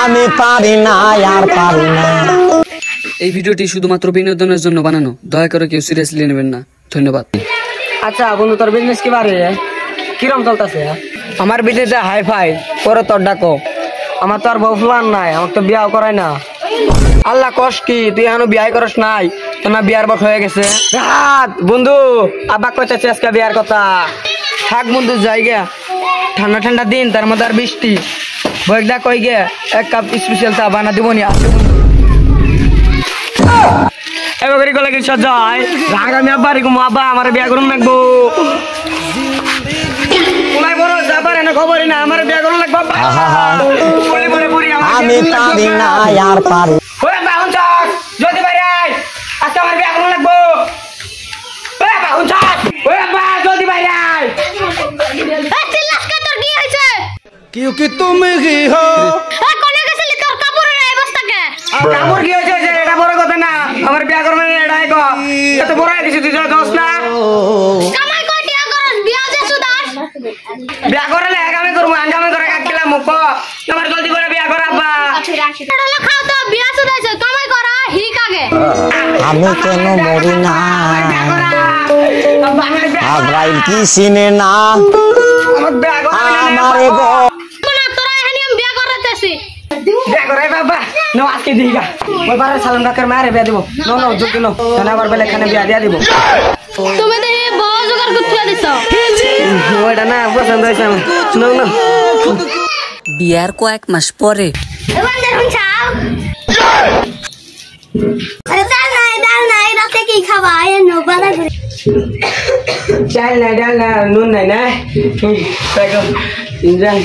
আমি পারি না আর পারি না। এই ভিডিওটি শুধুমাত্র বিনোদনের জন্য বানানো, দয়া করে কেউ সিরিয়াসলি নেবেন না। ধন্যবাদ। আচ্ছা বন্ধু, তোর বিজনেস কি বারে কিরম চলতেছে? আমার বিজনেসে হাই ফাই করে তোর ডাকো। আমার তো আর বউ ফুলান নাই, আমার তো বিয়াও করাই না। আল্লাহ কস কি তুই এখনো বিয়াই করস নাই? তোমার বিয়ার বট হয়ে গেছে। বন্ধু আব্বা কইতেছে আজকে বিয়ার কথা। থাক বন্ধু, জায়গা ঠান্ডা ঠান্ডা দিন, তার মধ্যে আর বৃষ্টি। বইকদা কই গে এক কাপ স্পেশাল চা বানা দিব নি? আসে বন্ধু এবার গলা কি সজায় রাগ। আমি আব্বা রেখো আব্বা আমার বিয়া করুন লাগবো। খবরই না আমার বিয়া করুন লাগবো। আমি পারি না আর পারি। যদি বাইরে আজকে আমার বিয়া করুন লাগবো। যদি বাইরে क्योंकि तुम ही हो। কাপড় কি হয়েছে? এটা বড় কথা না, আমার বিয়া করবেন এটাই গো। এত বড় হয়ে গেছে তুই দোষ না। বিয়া করলে আগামী করবো, আগামী করে কাকিলাম মুখ। তোমার জলদি করে বিয়া করা আব্বা। আমি কেন মরি না? আজরাইল কি চিনে না আমারে গো? বিয়া করে বাবা নো আজকে দিগা ওই বারে সালাম ডাকের মারে বিয়া দিব। নো নো যোগ নো জানা বার বেলে এখানে বিয়া দিয়া দিব। তুমি তো এই বড় জোগাড় করতে দিছো। ওইটা না পছন্দ হইছে আমার। নো নো বিয়ার কয়েক মাস পরে এবার দেখুন চাও। আরে ডাল নাই রাতে কি খাবা? এ নো বালা করে চাল নাই, ডাল না, নুন নাই না। দেখো ইনজান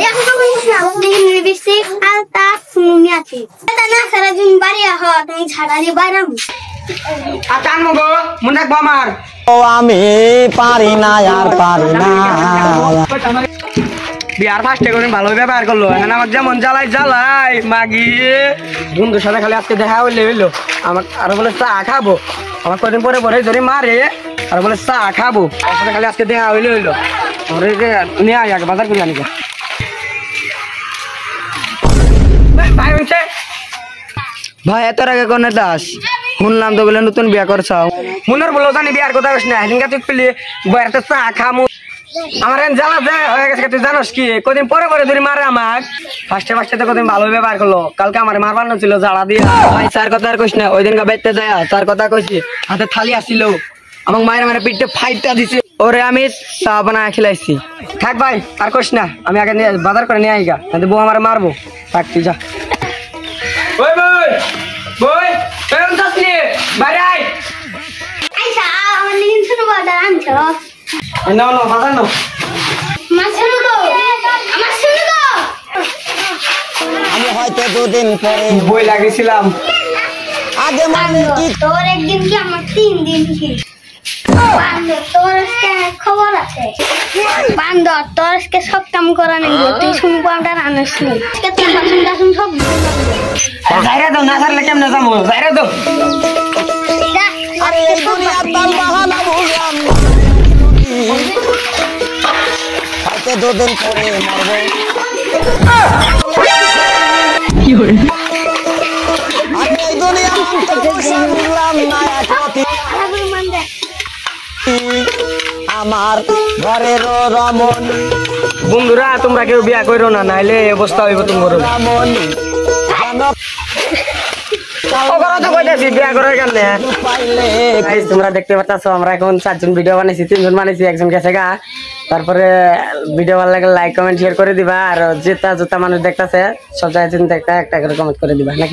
এখন তো কিছু না, দেখি নিবিসি আলতা সুনুমি আছে। এটা না সারা দিন বাড়ি আহ, তুমি ঝাড়া দিয়ে বাইরাম। আটান মগো মনে রাখবো আমার। ও আমি পারি না আর পারি না। বিয়ার ফার্স্টে করে ভালো ব্যবহার করলো। এখন আমার যেমন জ্বালাই জ্বালাই মাগি। বন্ধুর সাথে খালি আজকে দেখা হইলে হইলো। আমার আরো বলে চা খাবো। আমার কদিন পরে পরে ধরে মারে আর বলে চা খাবো। আমার সাথে খালি আজকে দেখা হইলে হইলো। নিয়ে আয় আগে বাজার করে আনি। ভাই এত আগে কোন দাস শুনলাম তো বলে নতুন বিয়া করছাও। মনের বলো জানি বিয়ার কথা কইস না। হিঙ্গা তুই পেলে বয়ার তো চা খামু। আমার জ্বালা যায় হয়ে গেছে। তুই জানোস কি কদিন পরে পরে ধরে মারে আমার। ফার্স্টে তো কদিন ভালো ব্যবহার করলো। কালকে আমার মারবার ছিল জ্বালা দিয়ে। ভাই তার কথা আর কইস না। ওই দিন বেচতে যায় তার কথা কইছি। হাতে থালি আসছিল, আমার মায়ের মানে পিঠে ফাইটটা দিছে। ওরে আমি চা বানায় খিলাইছি। থাক ভাই আর কইস না, আমি আগে বাজার করে নিয়ে আইগা, বউ আমার মারবো। থাক তুই যা। ওই বই বই কেমন যাচ্ছি বাইরে আয়। আইসা আমার নিন শুনো বাজার আনছো। নাও নাও বাজার নাও। মা শুনো তো, আমার শুনো তো। আমি হয়তো দুদিন পরে বই লাগিয়েছিলাম আগে মানে কি তোর একদিন কি আমার 3 দিন কি? বান্দর তোর আজকে খবর আছে। বান্দর তোর আজকে সব কাম করা নেই। তুই শুনবো আমরা রান্নাস নেই। আজকে তুই বাসন টাসন সব যাইরা দাও না ছাড়লে কেমনে যাবো? যাইরা দাও। আরে এই দুনিয়ার তার বাহানা বুঝলাম হয়তো দুদিন পরে মরবো। কি হরে আমি এই দুনিয়ার বুঝলাম না একটি আমার ঘরের রমন। বন্ধুরা তোমরা কেউ বিয়া করো না, নাইলে এই অবস্থা হইব তোমার। রমন বিয়া করার কারণে তোমরা দেখতে পাচ্ছ আমরা এখন 4 জন ভিডিও বানাইছি, 3 জন বানাইছি, একজন গেছে গা। তারপরে ভিডিও ভালো লাগলে লাইক কমেন্ট শেয়ার করে দিবা। আর যেটা জুতা মানুষ দেখতেছে সব জায়গায় একটা একটা করে কমেন্ট করে দিবা নাকি।